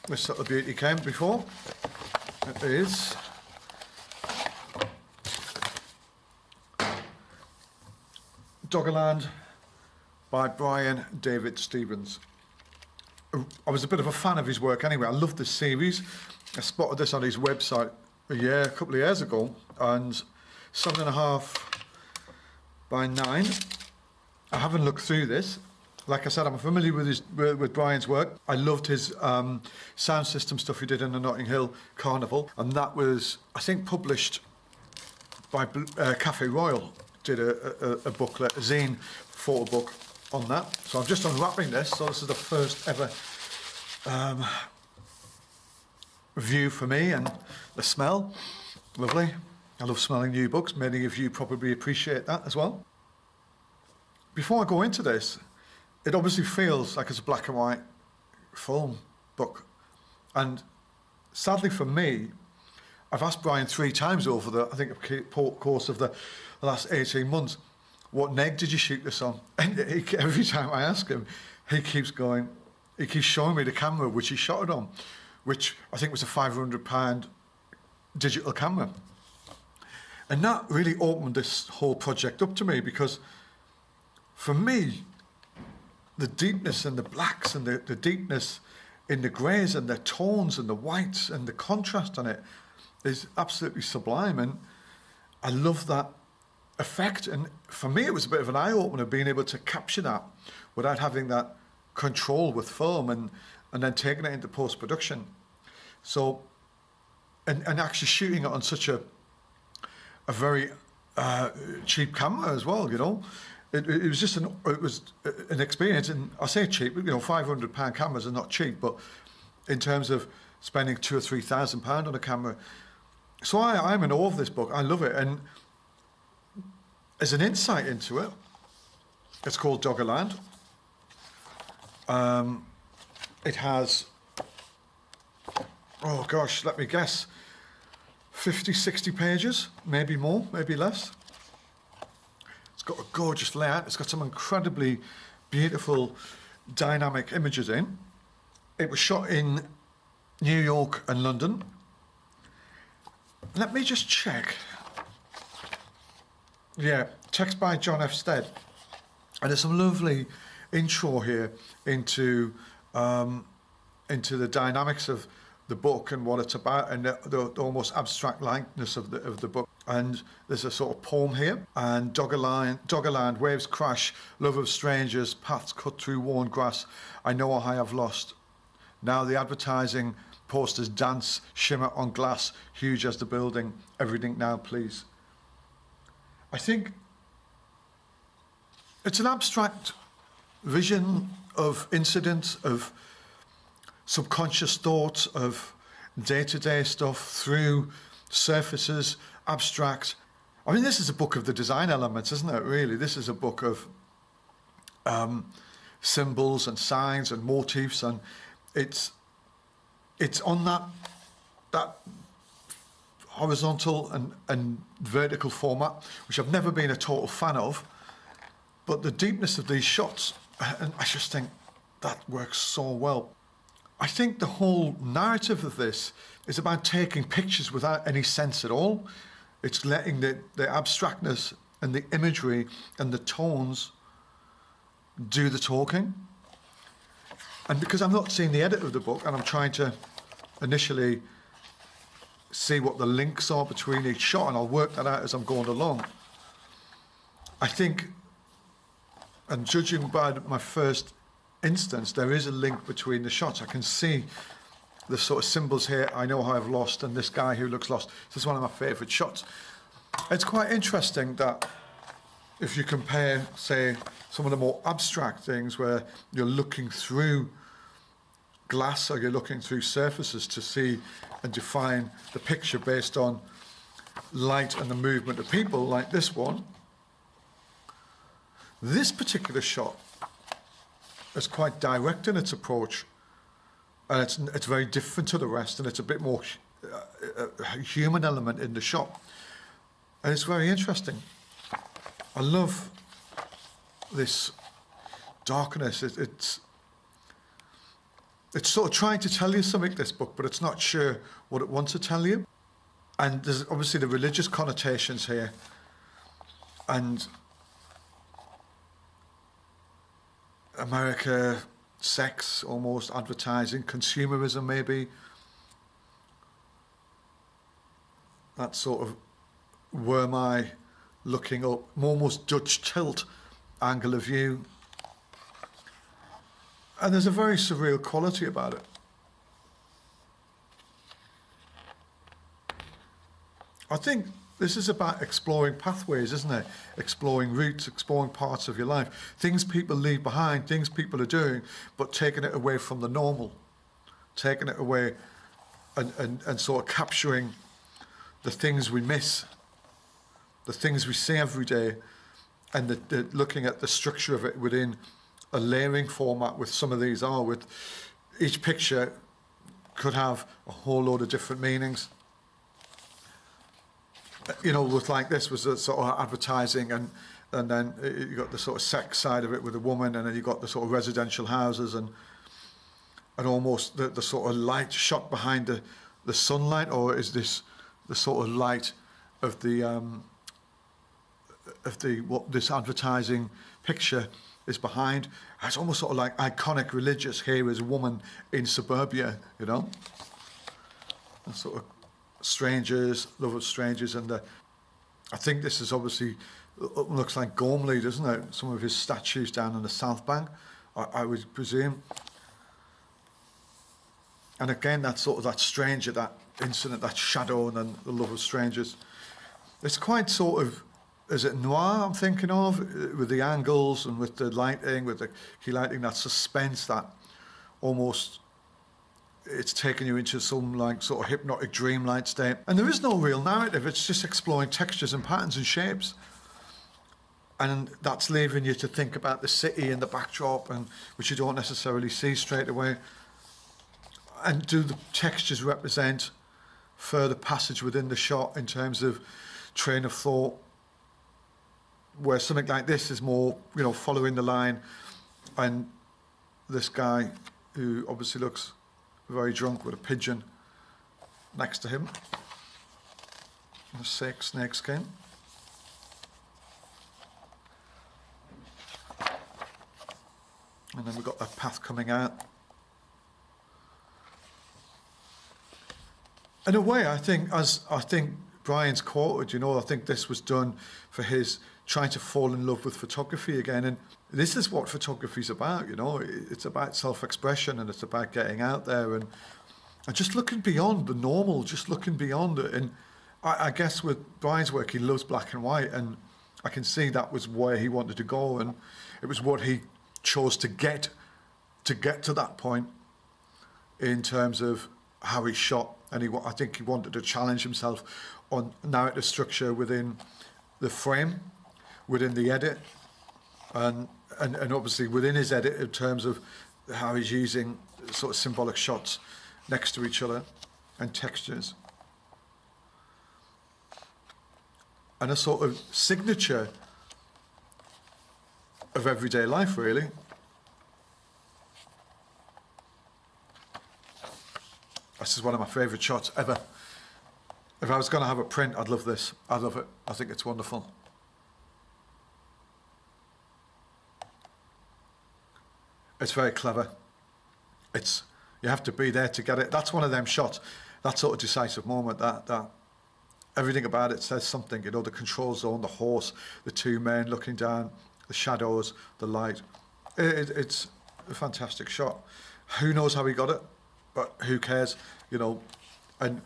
this little beauty came before. It is Doggerland by Brian David Stevens. I was a bit of a fan of his work anyway. I loved this series. I spotted this on his website a couple of years ago, and 7.5 by 9. I haven't looked through this. Like I said, I'm familiar with Brian's work. I loved his sound system stuff he did in the Notting Hill Carnival, and that was, I think, published by Cafe Royal. Did a booklet, a zine photo book on that. So I'm just unwrapping this. So this is the first ever review for me, and the smell, lovely. I love smelling new books. Many of you probably appreciate that as well. Before I go into this, it obviously feels like it's a black and white film book. And sadly for me, I've asked Brian 3 times over the, I think, course of the last 18 months, what neg did you shoot this on? And every time I ask him, he keeps showing me the camera which he shot it on, which I think was a £500 digital camera. And that really opened this whole project up to me, because for me, the deepness in the blacks and the deepness in the greys and the tones and the whites and the contrast on it is absolutely sublime. And I love that effect. And for me, it was a bit of an eye-opener being able to capture that without having that control with film and then taking it into post-production. So, and actually shooting it on such a very cheap camera as well, you know. It was just an experience, and I say cheap, you know, £500 cameras are not cheap, but in terms of spending £2,000 or £3,000 on a camera. So I'm in awe of this book. I love it, and as an insight into it, it's called Doggerland. It has, oh gosh, let me guess, 50, 60 pages, maybe more, maybe less. Got a gorgeous layout. It's got some incredibly beautiful dynamic images in. It was shot in New York and London. Let me just check. Yeah, text by John F. Stead. And there's some lovely intro here into the dynamics of the book and what it's about, and the almost abstract likeness of the book. And there's a sort of poem here. And Doggerland, waves crash, love of strangers, paths cut through worn grass. I know I have lost. Now the advertising posters dance, shimmer on glass, huge as the building. Everything now, please. I think it's an abstract vision of incidents, of subconscious thoughts, of day-to-day stuff through surfaces, abstract. I mean, this is a book of the design elements, isn't it, really? This is a book of symbols and signs and motifs, and it's on that horizontal and vertical format, which I've never been a total fan of, but the deepness of these shots, and I just think that works so well. I think the whole narrative of this is about taking pictures without any sense at all. It's letting the abstractness and the imagery and the tones do the talking. And because I'm not seeing the edit of the book, and I'm trying to initially see what the links are between each shot, and I'll work that out as I'm going along, I think, and judging by my first instance, there is a link between the shots. I can see the sort of symbols here. I know how I've lost, and this guy who looks lost. This is one of my favourite shots. It's quite interesting that if you compare, say, some of the more abstract things where you're looking through glass or you're looking through surfaces to see and define the picture based on light and the movement of people, like this one, this particular shot is quite direct in its approach, and it's very different to the rest, and it's a bit more a human element in the shot, and it's very interesting. I love this darkness. it's sort of trying to tell you something, this book, but it's not sure what it wants to tell you. And there's obviously the religious connotations here. And America, sex, almost advertising, consumerism maybe. That sort of, where am I looking up, almost Dutch tilt angle of view. And there's a very surreal quality about it. I think this is about exploring pathways, isn't it? Exploring routes, exploring parts of your life. Things people leave behind, things people are doing, but taking it away from the normal. Taking it away and sort of capturing the things we miss, the things we see every day, and looking at the structure of it within a layering format with some of these are, with each picture could have a whole load of different meanings. You know, with like this was a sort of advertising, and then you got the sort of sex side of it with a woman, and then you got the sort of residential houses and almost the sort of light shot behind the sunlight, or is this the sort of light of the what this advertising picture is behind? It's almost sort of like iconic religious. Here is a woman in suburbia, you know, and sort of strangers, love of strangers, and I think this is obviously looks like Gormley, doesn't it? Some of his statues down on the South Bank, I would presume. And again, that sort of that stranger, that incident, that shadow, and then the love of strangers. It's quite sort of, is it noir I'm thinking of, with the angles and with the lighting, with the key lighting, that suspense, that almost, it's taking you into some like sort of hypnotic dreamlike state. And there is no real narrative, it's just exploring textures and patterns and shapes. And that's leaving you to think about the city and the backdrop, and which you don't necessarily see straight away. And do the textures represent further passage within the shot in terms of train of thought, where something like this is more, you know, following the line, and this guy who obviously looks very drunk with a pigeon next to him, and a snake skin. And then we've got that path coming out. In a way, I think Brian's quoted, you know, I think this was done for his trying to fall in love with photography again. And this is what photography's about, you know. It's about self-expression, and it's about getting out there and just looking beyond the normal, just looking beyond it. And I guess with Brian's work, he loves black and white, and I can see that was where he wanted to go, and it was what he chose to get to that point in terms of how he shot. And I think he wanted to challenge himself on narrative structure within the frame, within the edit, and obviously within his edit in terms of how he's using sort of symbolic shots next to each other and textures. And a sort of signature of everyday life, really. This is one of my favourite shots ever. If I was going to have a print, I'd love this. I love it. I think it's wonderful. It's very clever. You have to be there to get it. That's one of them shots, that sort of decisive moment, that everything about it says something, you know, the control zone, the horse, the two men looking down, the shadows, the light. It's a fantastic shot. Who knows how he got it? But who cares, you know? And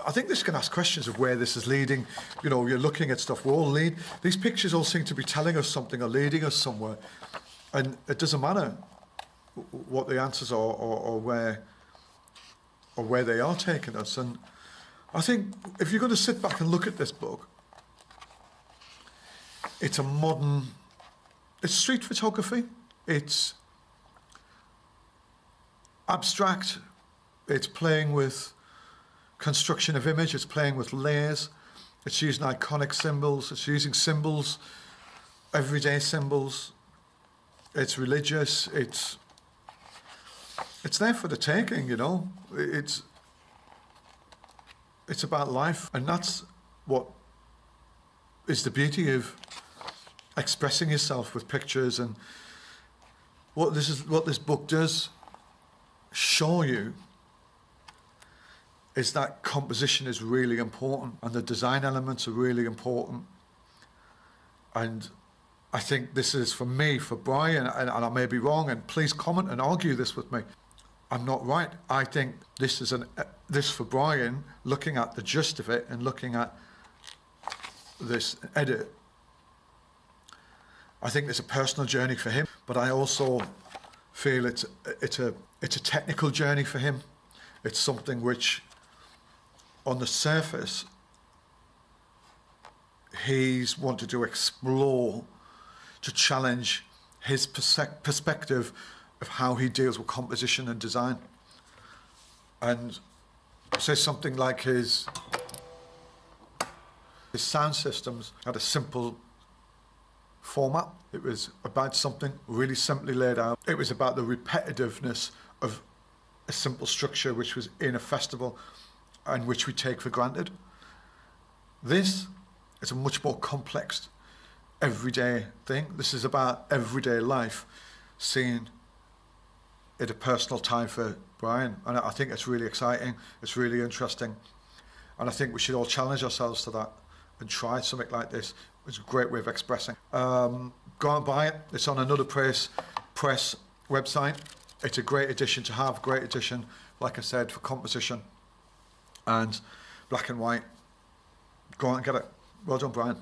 I think this can ask questions of where this is leading. You know, you're looking at stuff. These pictures all seem to be telling us something or leading us somewhere. And it doesn't matter what the answers are or where they are taking us. And I think if you're going to sit back and look at this book, it's street photography. It's abstract, it's playing with construction of image, it's playing with layers, it's using iconic symbols, it's using symbols, everyday symbols, it's religious, it's it's there for the taking, you know. It's about life, and that's what is the beauty of expressing yourself with pictures. And what this book does show you is that composition is really important, and the design elements are really important. And I think this is, for me, for Brian, and I may be wrong, and please comment and argue this with me. I'm not right. I think this is this for Brian, looking at the gist of it and looking at this edit. I think it's a personal journey for him, but I also feel it's a technical journey for him. It's something which, on the surface, he's wanted to explore, to challenge his perspective of how he deals with composition and design. And say something like his sound systems had a simple format. It was about something really simply laid out. It was about the repetitiveness of a simple structure which was in a festival and which we take for granted. This is a much more complex, everyday thing. This is about everyday life, seeing it a personal time for Brian. And I think it's really exciting, it's really interesting. And I think we should all challenge ourselves to that and try something like this. It's a great way of expressing. Go and buy it. It's on another press website. It's a great edition to have, great edition, like I said, for composition and black and white. Go out and get it. Well done, Brian.